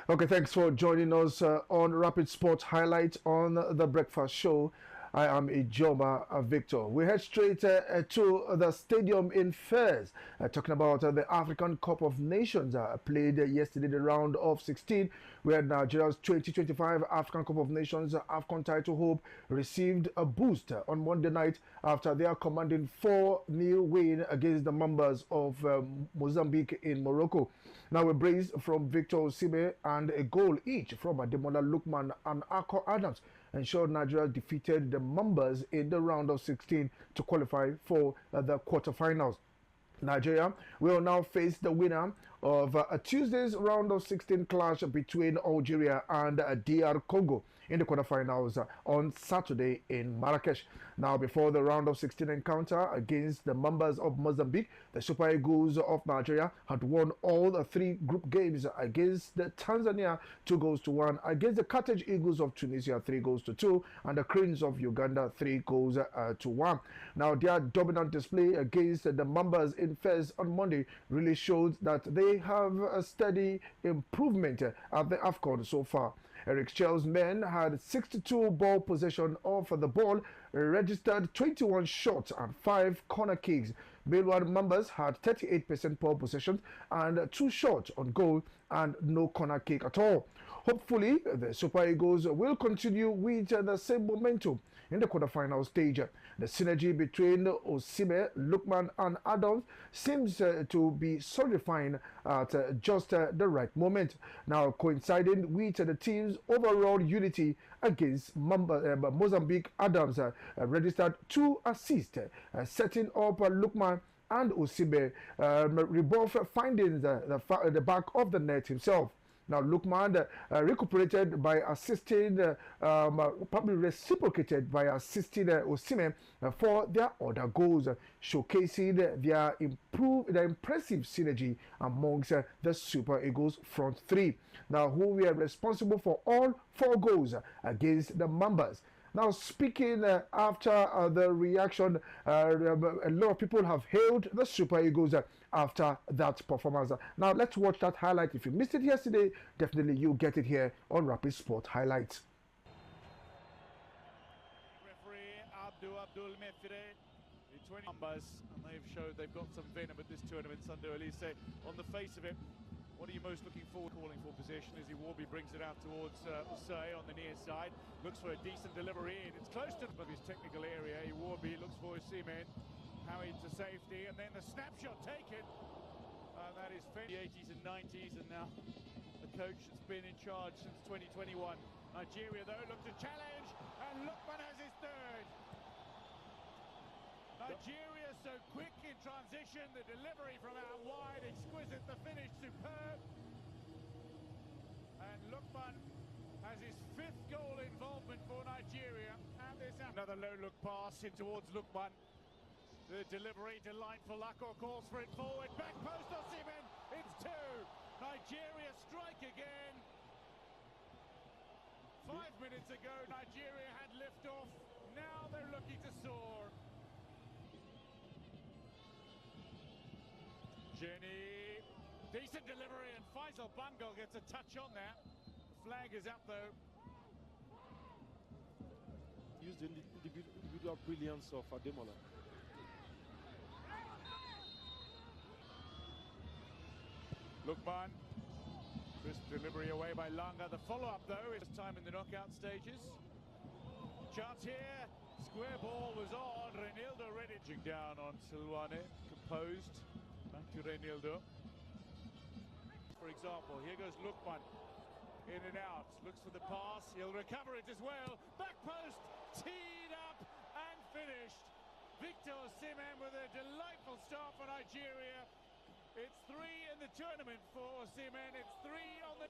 Okay, thanks for joining us on Rapid Sports Highlights on the Breakfast Show. I am Ijoma Victor. We head straight to the stadium in Fez, talking about the African Cup of Nations played yesterday, the round of 16, where Nigeria's 2025 African Cup of Nations AFCON title hope received a boost on Monday night after their commanding 4-0 win against the Mambas of Mozambique in Morocco. Now a brace from Victor Osimhen and a goal each from Ademola Lookman and Akor Adams ensured Nigeria defeated the Mambas in the round of 16 to qualify for the quarterfinals. Nigeria will now face the winner of a Tuesday's round of 16 clash between Algeria and DR Congo in the quarterfinals on Saturday in Marrakesh. Now, before the round of 16 encounter against the Mambas of Mozambique, the Super Eagles of Nigeria had won all the three group games against the Tanzania 2-1, against the Carthage Eagles of Tunisia 3-2, and the Cranes of Uganda 3-1. Now, their dominant display against the Mambas in Fez on Monday really showed that they have a steady improvement at the AFCON so far. Eric Chelle's men had 62 ball possession of the ball, registered 21 shots and 5 corner kicks. Meanwhile, Mambas had 38% ball possession and 2 shots on goal and no corner kick at all. Hopefully, the Super Eagles will continue with the same momentum in the quarterfinal stage. The synergy between Osimhen, Lookman and Adams seems to be solidifying at just the right moment. Now, coinciding with the team's overall unity against Mozambique, Adams registered 2 assists, setting up Lookman and Osimhen rebuff finding the back of the net himself. Now, Lookman recuperated by assisting, probably reciprocated by assisting Osimhen for their other goals, showcasing their impressive synergy amongst the Super Eagles front three. Now, who were responsible for all 4 goals against the Mambas. Now, speaking after the reaction, a lot of people have hailed the Super Eagles after that performance. Now, let's watch that highlight. If you missed it yesterday, definitely you'll get it here on Rapid Sport Highlights. Referee Abdul Mefire, the 20 numbers, and they've showed they've got some venom at this tournament. Under Elise, on the face of it, what are you most looking forward to? Calling for position as Iwobi brings it out towards Usay on the near side. Looks for a decent delivery in. It's close to his technical area. Iwobi looks for Osimhen. Howie to safety, and then the snapshot taken. That is the 80s and 90s, and now the coach has been in charge since 2021. Nigeria, though, look to challenge, and Lookman has his third. Nigeria so quick in transition, the delivery from out wide, exquisite, the finish superb. And Lookman has his 5th goal involvement for Nigeria. And this another low look pass in towards Lookman. The delivery delightful. Akor calls for it forward. Back post Osimhen. It's 2. Nigeria strike again. 5 minutes ago, Nigeria had liftoff. Now they're looking to soar. Jenny, decent delivery, and Faisal Bangal gets a touch on there. Flag is up though. Use the individual brilliance of Ademola. Lookman, crisp delivery away by Langa. The follow-up though is time in the knockout stages. Chance here, square ball was on. Renildo ready down on Silwane, composed. Back to Renildo. For example, here goes Lookman. In and out, looks for the pass, he'll recover it as well. Back post, teed up and finished. Victor Osimhen with a delightful start for Nigeria. It's 3 in the tournament for Osimhen, it's 3 on the...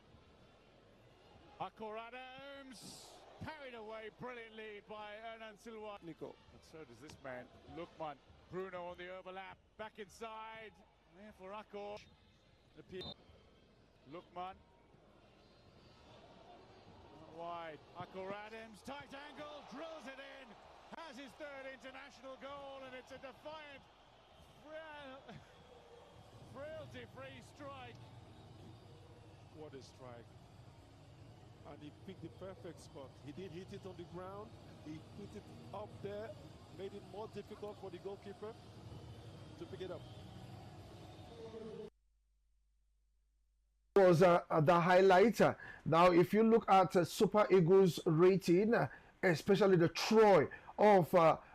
Akor Adams, carried away brilliantly by Hernan Silva. Nico. And so does this man, Lookman. Bruno on the overlap, back inside. There for Akor. Lookman. Wide. Akor Adams, tight angle, drills it in. Has his 3rd international goal, and it's a defiant, frailty-free strike. What a strike. and he picked the perfect spot. He didn't hit it on the ground. He put it up there, made it more difficult for the goalkeeper to pick it up. Was the highlight. Now, if you look at Super Eagles rating, especially the Troy of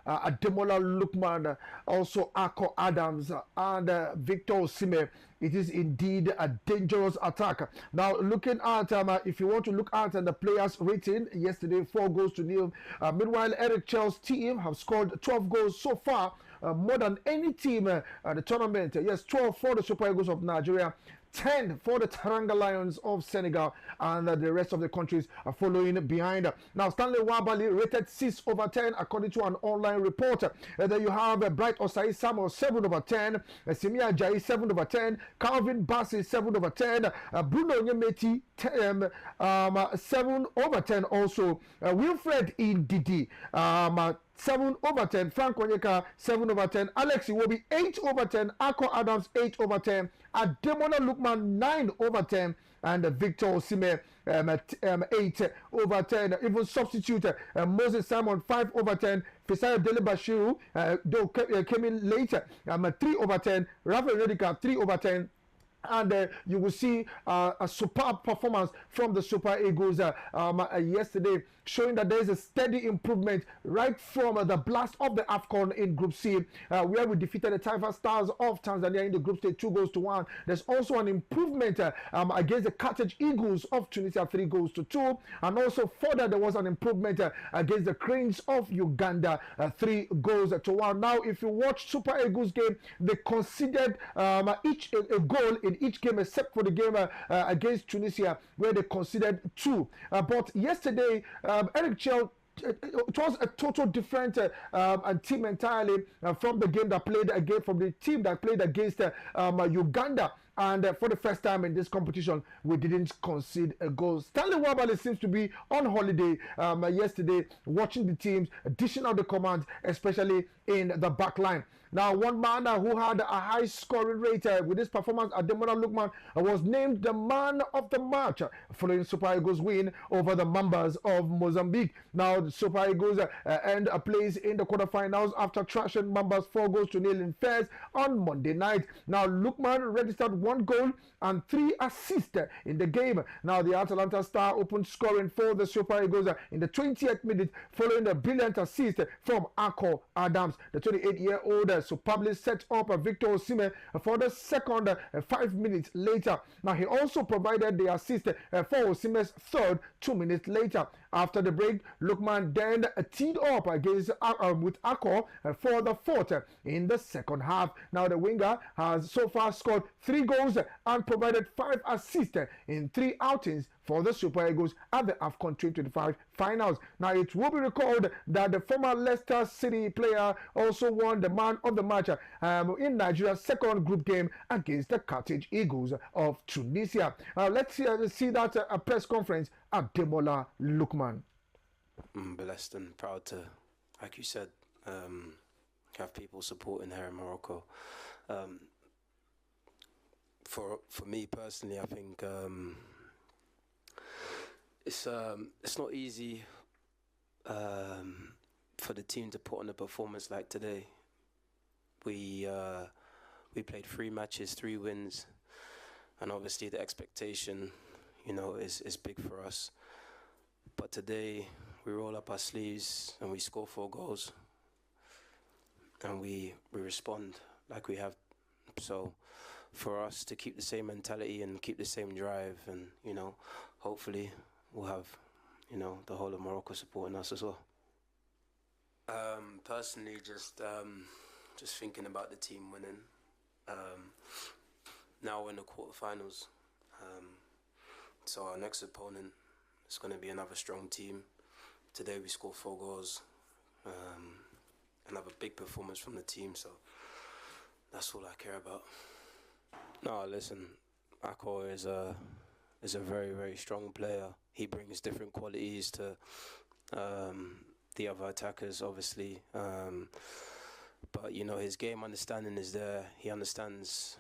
Ademola Lookman, also Akor Adams, and Victor Osimhen, it is indeed a dangerous attack. Now, looking at, if you want to look at the players' rating, yesterday 4-0. Meanwhile, Eric Chelle's team have scored 12 goals so far, more than any team at the tournament. Yes, 12 for the Super Eagles of Nigeria, 10 for the Teranga Lions of Senegal, and the rest of the countries are following behind. Now, Stanley Wabali rated 6/10 according to an online report. Then you have Bright Osai Samuel 7/10, Simia Jai 7/10, Calvin Bassi 7/10, Bruno Nyemeti 7/10 also, Wilfred Indidi 7/10, Frank Onyeka 7/10, Alex Iwobi 8/10, Akor Adams 8/10, Ademola Lookman 9/10, and Victor Osimhen 8/10. Even substitute Moses Simon 5/10, Fisayo Dele Bashiru though came in later 3/10, Rafael Redika 3/10. And you will see a superb performance from the Super Eagles yesterday, showing that there is a steady improvement right from the blast of the AFCON in Group C, where we defeated the Taifa Stars of Tanzania in the group stage 2-1. There's also an improvement against the Carthage Eagles of Tunisia 3-2, and also further there was an improvement against the Cranes of Uganda 3-1. Now, if you watch Super Eagles game, they conceded each a goal in each game except for the game against Tunisia, where they conceded 2. But yesterday, Eric Chelle, it was a total different team entirely from the game that played against, from the team that played against Uganda. And for the first time in this competition, we didn't concede a goal. Stanley Wabali seems to be on holiday yesterday, watching the teams, dishing out the commands, especially in the back line. Now, one man who had a high scoring rate with this performance, Ademola Lookman, was named the man of the match following Super Eagles' win over the Mambas of Mozambique. Now, the Super Eagles earned a place in the quarterfinals after trashing Mambas 4-0 in Fez on Monday night. Now, Lookman registered 1 goal and 3 assists in the game. Now, the Atalanta star opened scoring for the Super Eagles in the 20th minute following a brilliant assist from Akor Adams. The 28-year-old superbly set up Victor Osimhen for the second 5 minutes later. Now, he also provided the assist for Osimhen's third 2 minutes later. After the break, Lookman then teed up against with Akor for the fourth in the second half. Now, the winger has so far scored 3 goals and provided 5 assists in 3 outings for the Super Eagles at the AFCON 2025 finals. Now, it will be recalled that the former Leicester City player also won the man of the match in Nigeria's second group game against the Carthage Eagles of Tunisia. Let's see that press conference at Ademola Lookman. Blessed and proud to, like you said, have people supporting here in Morocco. For me personally, I think it's not easy for the team to put on a performance like today. We played 3 matches, 3 wins, and obviously the expectation, is big for us. But today we roll up our sleeves and we score 4 goals, and we respond like we have. So for us to keep the same mentality and keep the same drive, and hopefully we'll have the whole of Morocco supporting us as well. Personally, just thinking about the team winning. Now we're in the quarterfinals, so our next opponent is going to be another strong team. Today we scored 4 goals, another big performance from the team, so that's all I care about. No, listen, Akor is a very, very strong player. He brings different qualities to the other attackers, obviously. But, his game understanding is there. He understands,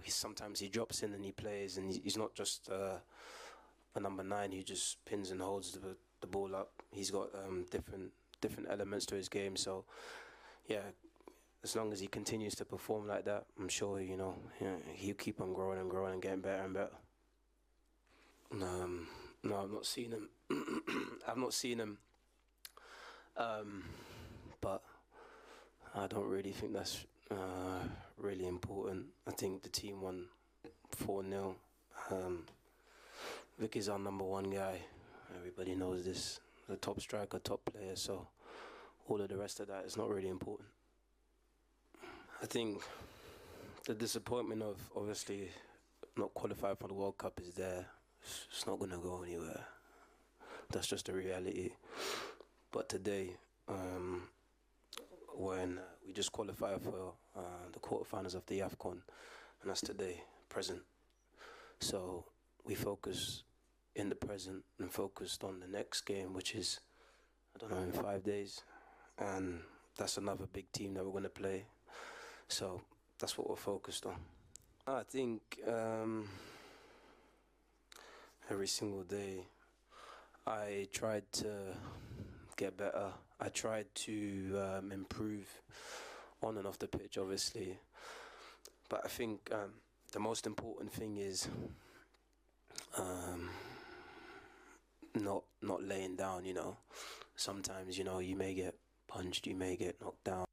sometimes he drops in and he plays, and he's not just a number 9 who just pins and holds the ball up. He's got different elements to his game. So yeah, as long as he continues to perform like that, I'm sure he'll keep on growing and growing and getting better and better. No, I've not seen him. I've not seen him. But I don't really think that's really important. I think the team won 4-0. Vic is our number 1 guy. Everybody knows this. The top striker, top player. So all of the rest of that is not really important. I think the disappointment of obviously not qualifying for the World Cup is there. It's not going to go anywhere. That's just the reality. But today, when we just qualified for the quarterfinals of the AFCON, and that's today, present. So we focus in the present and focused on the next game, which is, I don't know, in 5 days. And that's another big team that we're going to play. So that's what we're focused on. I think every single day I tried to get better. I tried to improve on and off the pitch, obviously. But I think the most important thing is not laying down, Sometimes, you may get punched, you may get knocked down.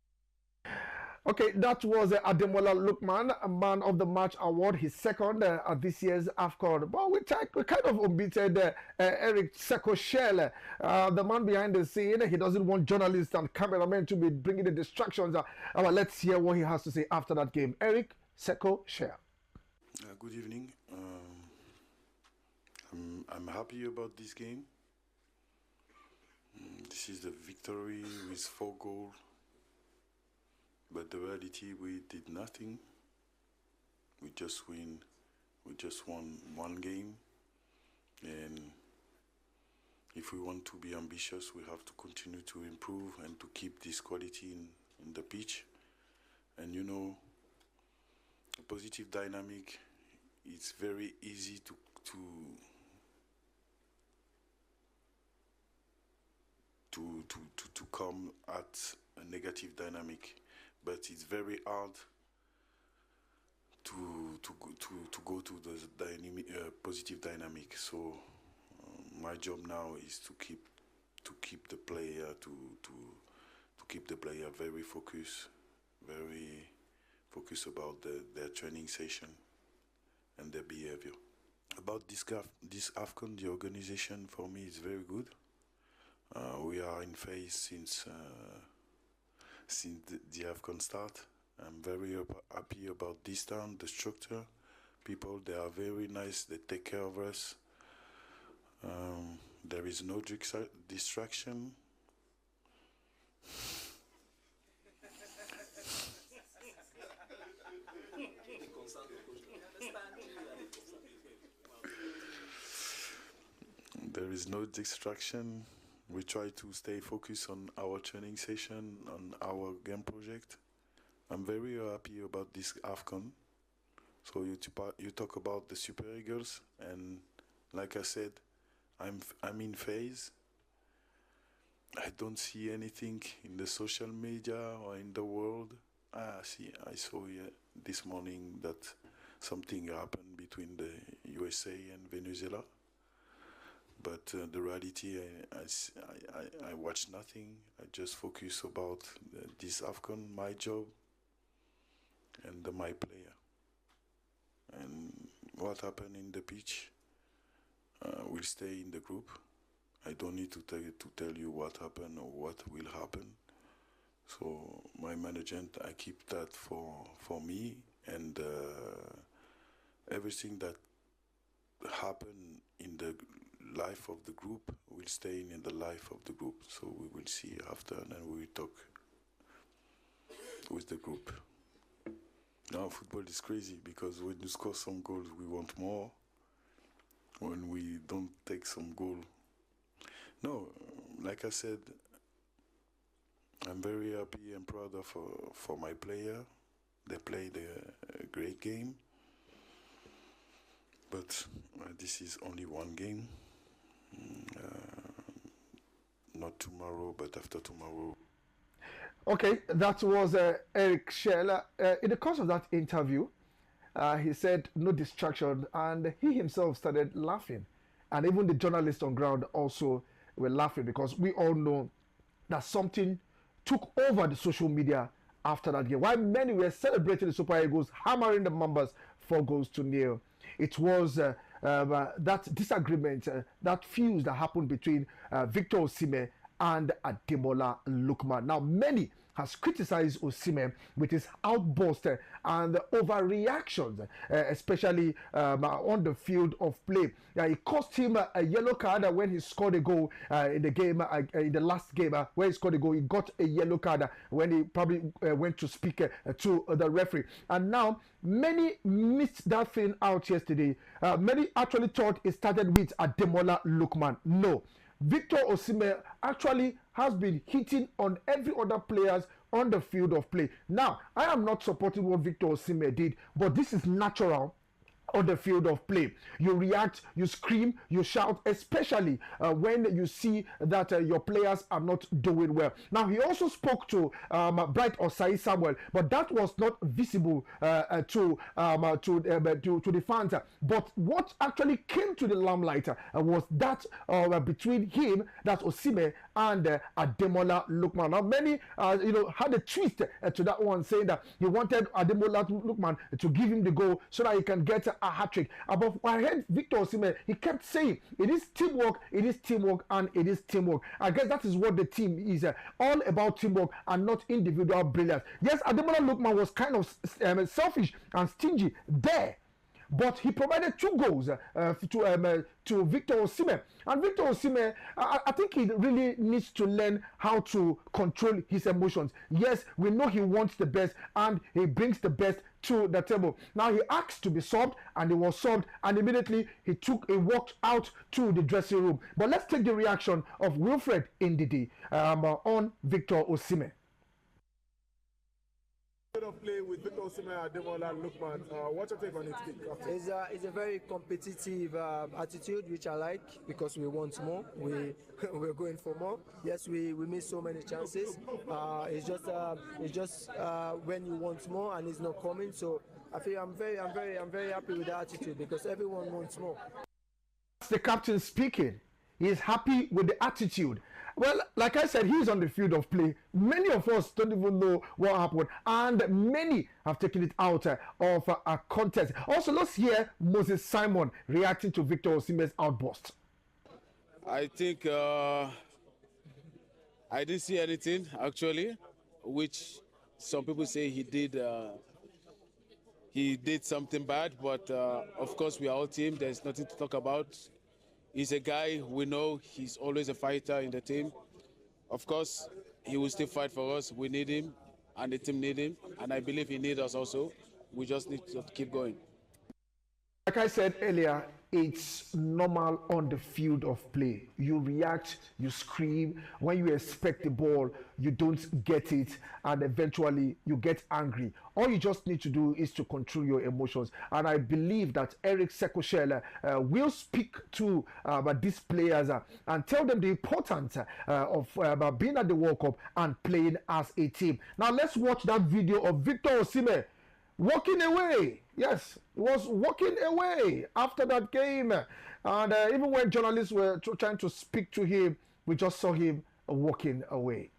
Okay, that was Ademola Lookman, a Man of the Match award, his second at this year's AFCON. But we kind of unbeaten Eric Chelle, the man behind the scene. He doesn't want journalists and cameramen to be bringing the distractions. Let's hear what he has to say after that game. Eric Chelle. Good evening. I'm happy about this game. This is the victory with 4 goals. But the reality, we did nothing. We just won 1 game. And if we want to be ambitious, we have to continue to improve and to keep this quality in the pitch. And a positive dynamic, it's very easy to come at a negative dynamic. But it's very hard to go to the positive dynamic. So my job now is to keep the player very focused about their training session and their behavior. About this AFCON, the organization for me is very good. We are in phase since the AFCON start. I'm very happy about this town, the structure. People, they are very nice, they take care of us. There is no distraction. There is no distraction. We try to stay focused on our training session, on our game project. I'm very happy about this AFCON. So you talk about the Super Eagles, and like I said, I'm in phase. I don't see anything in the social media or in the world. I saw this morning that something happened between the USA and Venezuela. But the reality, I watch nothing. I just focus about this AFCON, my job, and my player. And what happened in the pitch will stay in the group. I don't need to tell you what happened or what will happen. So my management, I keep that for me, and everything that happened in the life of the group will stay in the life of the group. So we will see after, and then we will talk with the group. Now football is crazy, because when you score some goals, we want more. When we don't take some goal, no. Like I said, I'm very happy and proud of for my player. They played a great game. but this is only one game. Not tomorrow, but after tomorrow. Okay, that was Eric Chelle. In the course of that interview, he said no distraction, and he himself started laughing. And even the journalists on ground also were laughing, because we all know that something took over the social media after that game. While many were celebrating the Super Eagles, hammering the Mambas 4-0. It was that disagreement, that fuse that happened between Victor Osimhen and Ademola Lookman. Now, many has criticized Osimhen with his outburst and overreactions, especially on the field of play. It cost him a yellow card when he scored a goal in the game, in the last game where he scored a goal. He got a yellow card when he probably went to speak to the referee. And now, many missed that thing out yesterday. Many actually thought it started with Ademola Lookman. No. Victor Osimhen actually has been hitting on every other players on the field of play. Now, I am not supporting what Victor Osimhen did, but this is natural on the field of play. You react, you scream, you shout, especially when you see that your players are not doing well. Now, he also spoke to Bright Osai Samuel, but that was not visible to the fans. But what actually came to the limelight was that between him, that's Osimhen, and Ademola Lookman. Now, many had a twist to that one, saying that he wanted Ademola Lookman to give him the goal so that he can get a hat-trick. But I heard Victor Osimhen, he kept saying, it is teamwork, and it is teamwork. I guess that is what the team is, all about teamwork and not individual brilliance. Yes, Ademola Lookman was kind of selfish and stingy there, but he provided 2 goals to Victor Osimhen. And Victor Osimhen, I think he really needs to learn how to control his emotions. Yes, we know he wants the best, and he brings the best to the table. Now he asked to be subbed, and he was subbed, and immediately he walked out to the dressing room. But let's take the reaction of Wilfred Ndidi on Victor Osimhen. Of play with Victor Osimhen and Ademola Lookman. What's your take on it? It's a very competitive attitude, which I like, because we want more. We're going for more. Yes, we miss so many chances. It's just when you want more and it's not coming. So I feel I'm very happy with the attitude, because everyone wants more. That's the captain speaking. He is happy with the attitude. Well, like I said, he's on the field of play. Many of us don't even know what happened, and many have taken it out of a contest. Also, let's hear Moses Simon reacting to Victor Osimhen's outburst. I think I didn't see anything, actually, which some people say he did something bad, but of course we are all team. There's nothing to talk about. He's a guy we know. He's always a fighter in the team. Of course, he will still fight for us. We need him, and the team need him, and I believe he needs us also. We just need to keep going. Like I said earlier, it's normal on the field of play. You react, you scream. When you expect the ball, you don't get it, and eventually you get angry. All you just need to do is to control your emotions. And I believe that Eric Chelle will speak to these players and tell them the importance of being at the World Cup and playing as a team. Now let's watch that video of Victor Osimhen walking away. Yes, he was walking away after that game. And even when journalists were trying to speak to him, we just saw him walking away.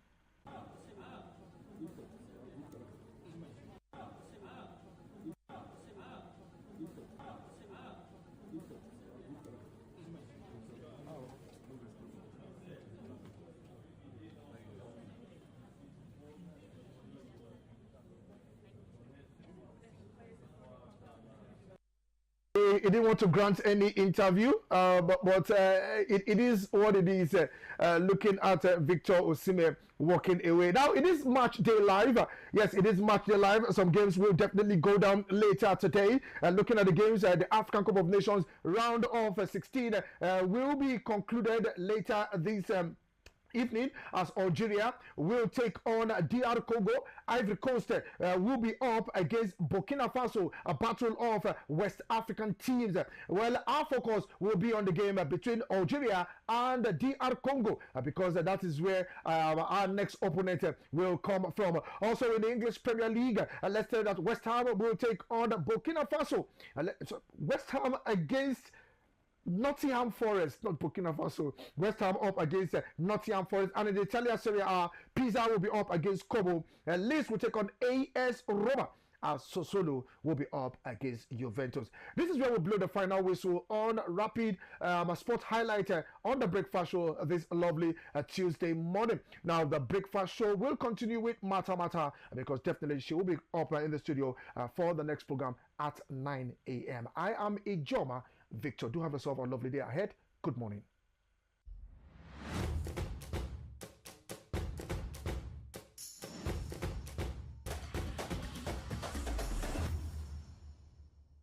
He didn't want to grant any interview, but it is what it is. Looking at Victor Osimhen walking away. Now it is match day live. Yes, it is match day live. Some games will definitely go down later today. Looking at the games, the AFCON Cup of Nations round of 16 will be concluded later this evening as Algeria will take on DR Congo. Ivory Coast will be up against Burkina Faso, a battle of West African teams. Well, our focus will be on the game between Algeria and DR Congo because that is where our next opponent will come from. Also in the English Premier League, let's say that West Ham will take on Burkina Faso. So West Ham against Nottingham Forest, not Burkina Faso. West Ham up against Nottingham Forest. And in the Italian Serie A, Pisa will be up against Como. Leeds will take on AS Roma. As Sassuolo will be up against Juventus. This is where we blow the final whistle on Rapid Sport Highlight on the Breakfast Show this lovely Tuesday morning. Now, the Breakfast Show will continue with Mata because definitely she will be up in the studio for the next program at 9 a.m. I am Ijoma Victor. Do have yourself a lovely day ahead. Good morning.